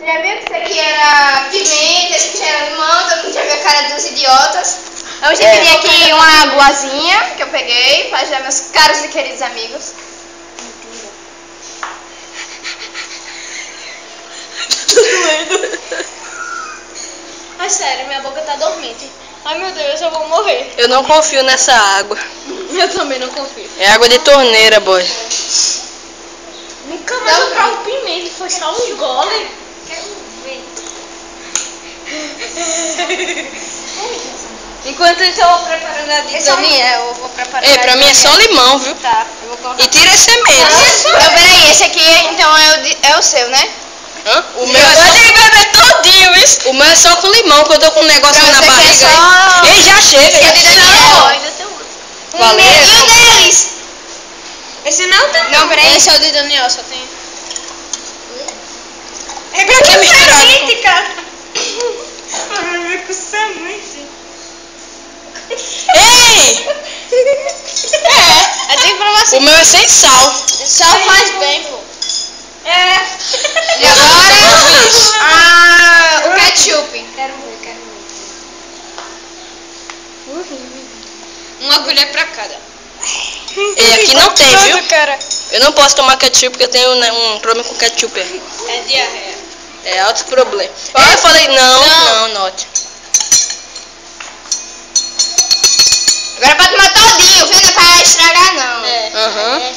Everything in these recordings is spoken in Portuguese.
Já viu que isso aqui era pimenta, isso aqui era limão, todo mundo já viu a cara dos idiotas. Eu já peguei aqui uma aguazinha que eu peguei para ajudar meus caros e queridos amigos. Mentira. Tô doendo. Ai, sério, minha boca tá dormente. Ai, meu Deus, eu vou morrer. Eu não confio nessa água. Eu também não confio. É água de torneira, boy. Nunca mais eu provo pimenta, foi só um gole. Quero ver. Enquanto isso eu vou preparando a de Daniel, eu vou preparar. Ei, pra mim é só limão, viu? Tá, eu vou colocar. E tira as sementes. Então, peraí, esse aqui então é o seu, né? Hã? O meu é só... beber todinho, isso. O meu é só com limão, que eu tô com um negócio Pra na você que é barriga. só- Ei, já chega. Esse é de Daniel. Ainda tem outro. Valeu. Medinho deles. Esse não tem. Não, peraí. Esse é o de Daniel, só tem. É pra que misturar? Cara. Ai, meu cu semente. Ei! É tem pra você. O meu é sem sal. Só faz bem, pô. É. E agora, o ketchup. Quero ver. Uma colher pra cada. E aqui não tem, viu? Cara. Eu não posso tomar ketchup porque eu tenho um problema com ketchup. É diarreia. É alto problema. Aí eu falei, não, note. Agora pode tomar todinho, viu? Não é pra estragar, não. É. Aham. cara.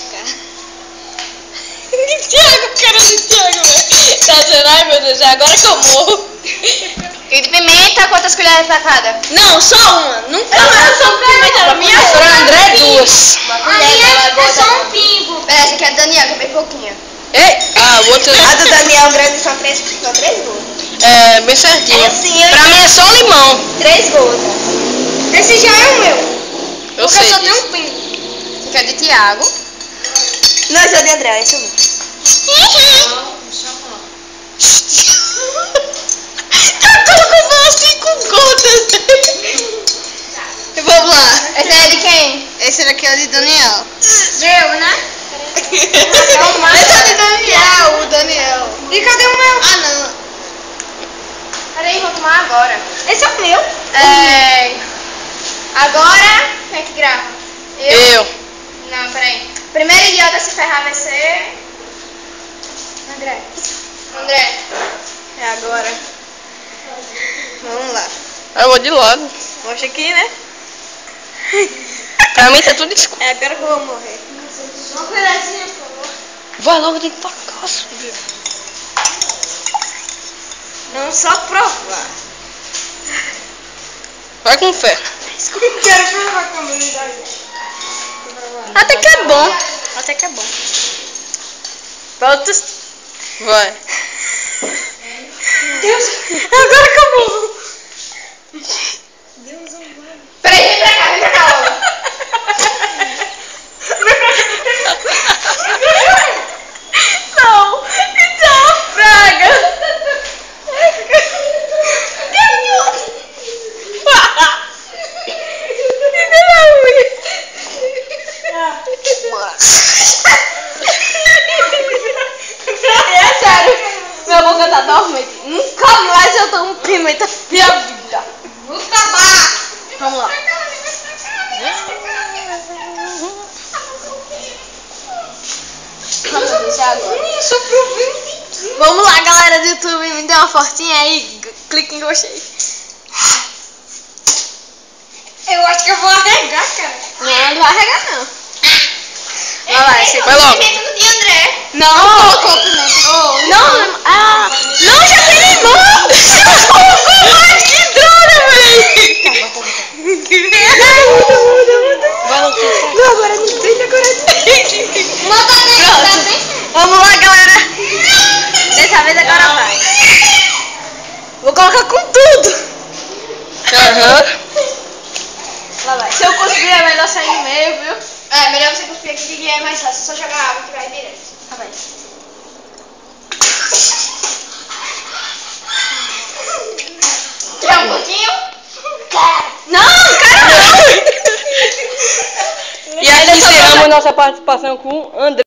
Thiago, cara de Thiago, velho. Tá dizendo, ai meu Deus, é agora que eu morro. E de pimenta, quantas colheres pra cada? Não, só uma. Nunca mais eu sou pimenta. A minha Pra André, duas. Uma é só um pingo. Peraí, essa aqui é do Daniel, que é bem pouquinha. Ei! Ah, o outro A do Daniel grande são três gotas. é bem certinho. É sim, eu- Pra mim é só limão. 3 gotas. Esse já é o meu. Eu Porque sei só tem disso. um pingo. Esse aqui é de Thiago. Não, esse é de André, esse é o meu. Colocou 5 gotas. Vamos lá. Esse é de quem? Esse daqui é o de Daniel. Meu, né? É o mais. Esse é de Daniel, o Daniel. E cadê o meu? Ah, não. Peraí, vou tomar agora. Esse é o meu. Agora, quem é que grava? Eu. Não, peraí. Primeiro idiota a se ferrar vai ser... André. É agora. Vamos lá. Eu vou de lado. Mostra aqui, né? Pra mim tá tudo escuro. É agora que eu vou morrer. Uma colherzinha, por favor. Vai logo dentro da casa, viu? Não só provar. Vai com fé. Quero provar com a comunidade. Até que é bom. Até que é bom. Volta. Vai. Deus. Agora que eu morro. Peraí, vem pra cá logo. Não. Então, praga. É sério, minha boca tá dormente. Nunca mais eu tomo pimenta na minha vida. Nunca mais. Vamos lá. Vamos deixar agora. Vamos lá, galera do YouTube, me dê uma forcinha aí, clique em gostei. Eu acho que eu vou arregar, cara. Não vai arregar não. Vai lá, esse aqui. Vai logo. Pimenta de André. Não, colocou pimenta. Não, não, já tem limão. Ai, que droga, velho. Vai logo. Não, agora não tem, Pronto. Vamos lá, galera. Dessa vez agora vai. Vou colocar com tudo. Aham. Lá vai. Se eu conseguir é melhor sair no meio, viu? É, melhor você cuspir aqui que é mais fácil. Só jogar água que vai direto. Tá bem. Quer um pouquinho? Não, cara, não. E aqui encerramos nossa participação com o André.